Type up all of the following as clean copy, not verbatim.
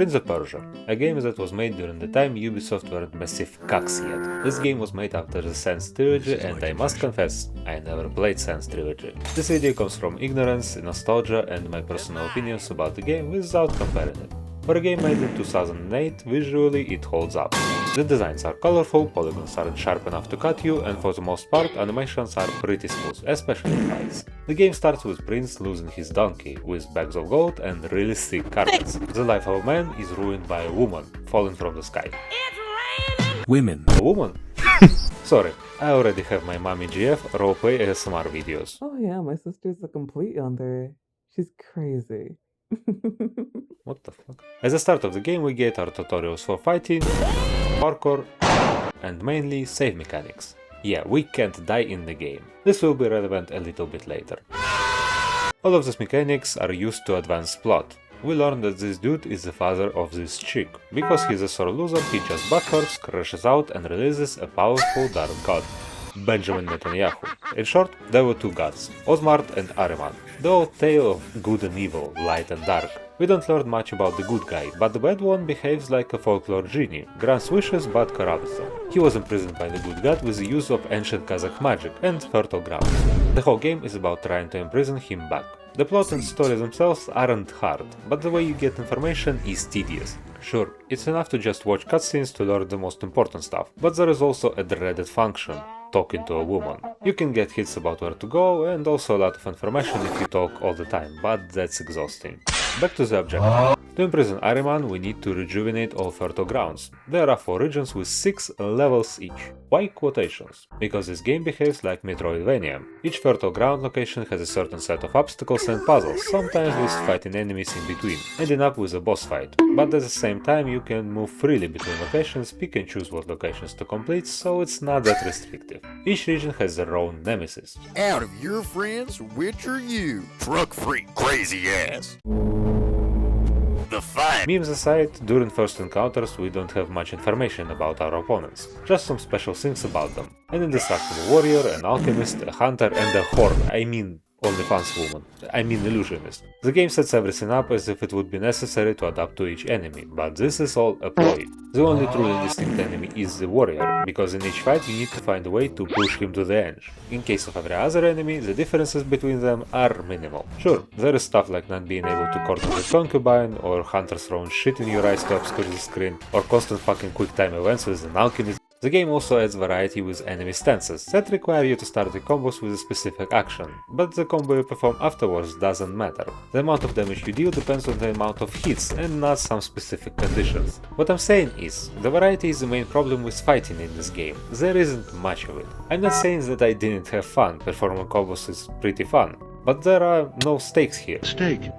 Prince of Persia, a game that was made during the time Ubisoft weren't massive cucks yet. This game was made after the Sans trilogy, and I must confess, I never played Sans trilogy. This video comes from ignorance, nostalgia and my personal opinions about the game without comparing it. For a game made in 2008, visually it holds up. The designs are colorful, polygons aren't sharp enough to cut you, and for the most part animations are pretty smooth, especially fights. The game starts with Prince losing his donkey, with bags of gold and really thick carpets. The life of a man is ruined by a woman, falling from the sky. Women. A woman? Sorry, I already have my mommy GF roleplay ASMR videos. Oh yeah, my sister's a complete yandere. She's crazy. What the fuck? At the start of the game we get our tutorials for fighting, parkour, and mainly save mechanics. Yeah, we can't die in the game. This will be relevant a little bit later. All of these mechanics are used to advance plot. We learn that this dude is the father of this chick. Because he's a sore loser, he just butthurts, crashes out and releases a powerful dark god, Benjamin Netanyahu. In short, there were two gods, Osmart and Ahriman. The old tale of good and evil, light and dark. We don't learn much about the good guy, but the bad one behaves like a folklore genie, grants wishes but corrupts them. He was imprisoned by the good god with the use of ancient Kazakh magic and fertile grounds. The whole game is about trying to imprison him back. The plot and story themselves aren't hard, but the way you get information is tedious. Sure, it's enough to just watch cutscenes to learn the most important stuff, but there is also a dreaded function, talking to a woman. You can get hints about where to go and also a lot of information if you talk all the time, but that's exhausting. Back to the objective. To imprison Ahriman, we need to rejuvenate all fertile grounds. There are 4 regions with 6 levels each. Why quotations? Because this game behaves like Metroidvania. Each fertile ground location has a certain set of obstacles and puzzles, sometimes with fighting enemies in between, ending up with a boss fight. But at the same time you can move freely between locations, pick and choose what locations to complete, so it's not that restrictive. Each region has their own nemesis. Out of your friends, which are you? Truck freak, crazy ass. The fight. Memes aside, during first encounters we don't have much information about our opponents, just some special things about them. An indestructible warrior, an alchemist, a hunter and a whore, OnlyFans woman. Illusionist. The game sets everything up as if it would be necessary to adapt to each enemy, but this is all a ploy. The only truly distinct enemy is the warrior, because in each fight you need to find a way to push him to the edge. In case of every other enemy, the differences between them are minimal. Sure, there is stuff like not being able to corner the concubine, or hunters throwing shit in your eyes to obscure the screen, or constant fucking quick time events with an alchemist. The game also adds variety with enemy stances that require you to start the combos with a specific action, but the combo you perform afterwards doesn't matter. The amount of damage you deal depends on the amount of hits and not some specific conditions. What I'm saying is, the variety is the main problem with fighting in this game. There isn't much of it. I'm not saying that I didn't have fun, performing combos is pretty fun. But there are no stakes here.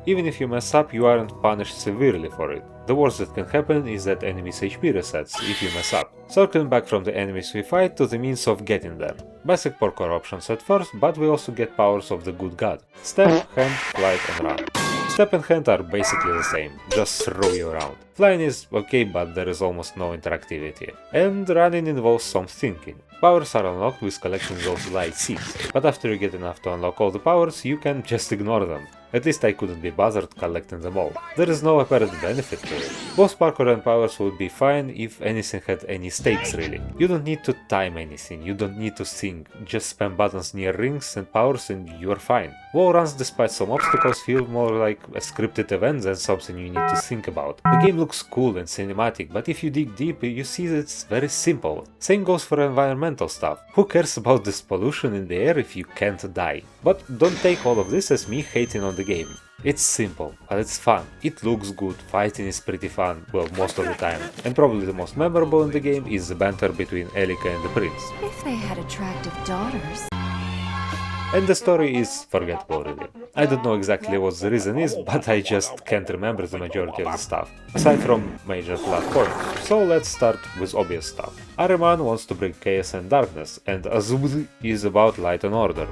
Even if you mess up, you aren't punished severely for it. The worst that can happen is that enemies' HP resets if you mess up. Circling back from the enemies we fight to the means of getting there. Basic parkour options at first, but we also get powers of the good god. Step, hand, flight and run. Step and hand are basically the same, just throw you around. Flying is okay, but there is almost no interactivity. And running involves some thinking. Powers are unlocked with collecting those light seeds, but after you get enough to unlock all the powers, you can just ignore them. At least I couldn't be bothered collecting them all. There is no apparent benefit to it. Both parkour and powers would be fine if anything had any stakes really. You don't need to time anything, you don't need to think, just spam buttons near rings and powers and you're fine. Wall runs despite some obstacles feel more like a scripted event than something you need to think about. The game looks cool and cinematic, but if you dig deep you see that it's very simple. Same goes for environmental stuff. Who cares about this pollution in the air if you can't die? But don't take all of this as me hating on the game. It's simple, but it's fun. It looks good, fighting is pretty fun, well, most of the time. And probably the most memorable in the game is the banter between Elika and the prince. If they had attractive daughters. And the story is forgettable really. I don't know exactly what the reason is, but I just can't remember the majority of the stuff, aside from major plot points. So let's start with obvious stuff. Ahriman wants to bring chaos and darkness, and Azud is about light and order.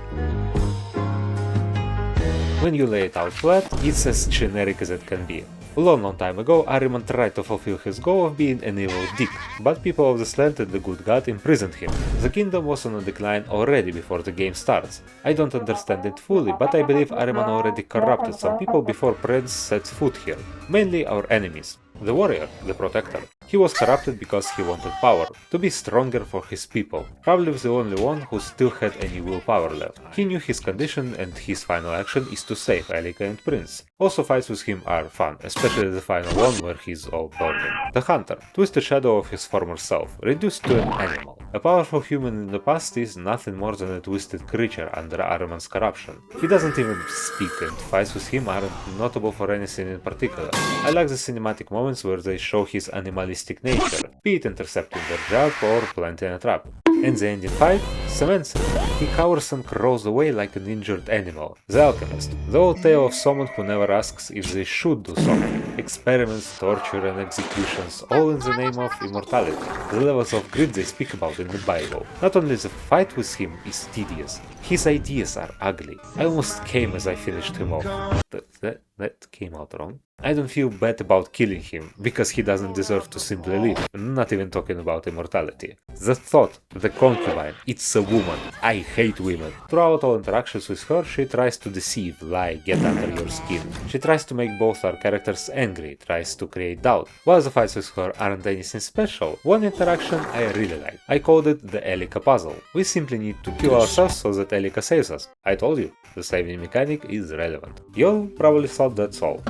When you lay it out flat, it's as generic as it can be. A long time ago, Ahriman tried to fulfill his goal of being an evil dick, but people of this land and the good god imprisoned him. The kingdom was on a decline already before the game starts. I don't understand it fully, but I believe Ahriman already corrupted some people before Prince sets foot here, mainly our enemies. The warrior, the protector. He was corrupted because he wanted power, to be stronger for his people, probably the only one who still had any willpower left. He knew his condition and his final action is to save Elika and Prince. Also fights with him are fun, especially the final one where he's all burning. The hunter, twisted shadow of his former self, reduced to an animal. A powerful human in the past is nothing more than a twisted creature under Ahriman's corruption. He doesn't even speak and fights with him aren't notable for anything in particular. I like the cinematic moments where they show his animalistic nature, be it intercepting their job or planting a trap. And the ending fight cements it. He cowers and crawls away like an injured animal. The alchemist, the old tale of someone who never asks if they should do something. Experiments, torture and executions, all in the name of immortality. The levels of greed they speak about in the Bible. Not only the fight with him is tedious, his ideas are ugly. I almost came as I finished him off. That came out wrong. I don't feel bad about killing him, because he doesn't deserve to simply live, not even talking about immortality. The thought, the concubine, it's a woman. I hate women. Throughout all interactions with her, she tries to deceive, lie, get under your skin. She tries to make both our characters angry, tries to create doubt. While the fights with her aren't anything special, one interaction I really like. I called it the Elika puzzle. We simply need to kill ourselves so that Elika saves us. I told you, the saving mechanic is relevant. You probably thought that's all.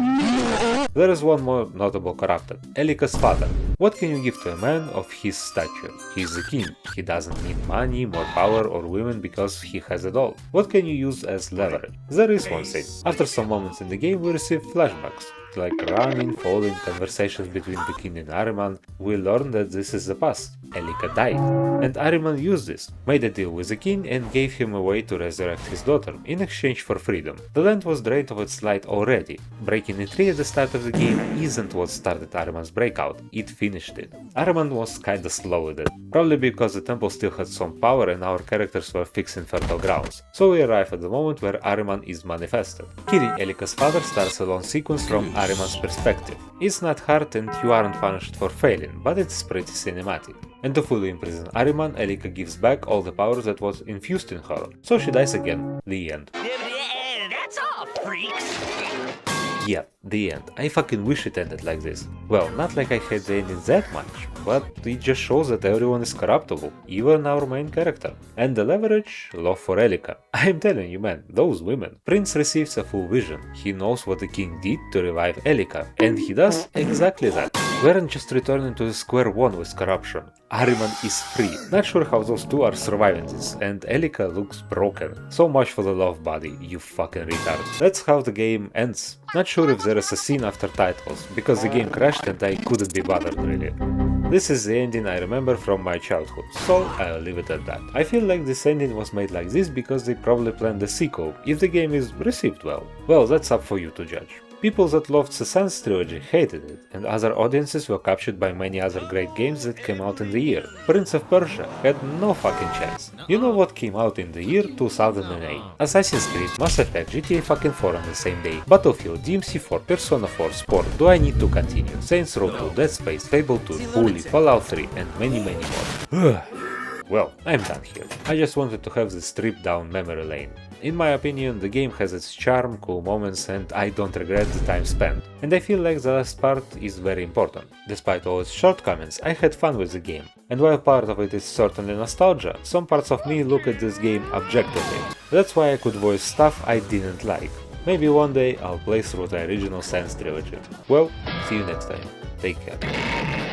There is one more notable corrupted, Elika's father. What can you give to a man of his stature? He is a king, he doesn't need money, more power or women because he has it all. What can you use as leverage? There is one thing. After some moments in the game we receive flashbacks, like running, falling, conversations between the king and Ahriman. We learn that this is the past. Elika died. And Ahriman used this, made a deal with the king and gave him a way to resurrect his daughter, in exchange for freedom. The land was drained of its light already. Breaking it free at the start of the game isn't what started Ahriman's breakout, it finished it. Ahriman was kinda slow with it, probably because the temple still had some power and our characters were fixing fertile grounds. So we arrive at the moment where Ahriman is manifested. Killing Elika's father starts a long sequence from Ahriman's perspective. It's not hard and you aren't punished for failing, but it's pretty cinematic. And to fully imprison Ahriman, Elika gives back all the power that was infused in her, so she dies again. The end. That's all, freaks! Yeah, the end. I fucking wish it ended like this. Well, not like I hate the ending that much, but it just shows that everyone is corruptible, even our main character. And the leverage? Love for Elika. I'm telling you man, those women. Prince receives a full vision. He knows what the king did to revive Elika, and he does exactly that. We aren't just returning to the square one with corruption. Ahriman is free. Not sure how those two are surviving this, and Elika looks broken. So much for the love body, you fucking retard. That's how the game ends. Not sure if there is a scene after titles, because the game crashed and I couldn't be bothered really. This is the ending I remember from my childhood, so I'll leave it at that. I feel like this ending was made like this because they probably planned a sequel, if the game is received well. Well, that's up for you to judge. People that loved the Sans trilogy hated it, and other audiences were captured by many other great games that came out in the year. Prince of Persia had no fucking chance. You know what came out in the year 2008? Assassin's Creed, Mass Effect, GTA fucking 4 on the same day, Battlefield, DMC4, Persona 4, Sport, Do I Need to Continue, Saints Row 2, Dead Space, Fable 2, Bully, Fallout 3, and many more. Well, I'm done here. I just wanted to have this trip down memory lane. In my opinion, the game has its charm, cool moments, and I don't regret the time spent. And I feel like the last part is very important. Despite all its shortcomings, I had fun with the game. And while part of it is certainly nostalgia, some parts of me look at this game objectively. That's why I could voice stuff I didn't like. Maybe one day I'll play through the original Sans trilogy. Well, see you next time. Take care.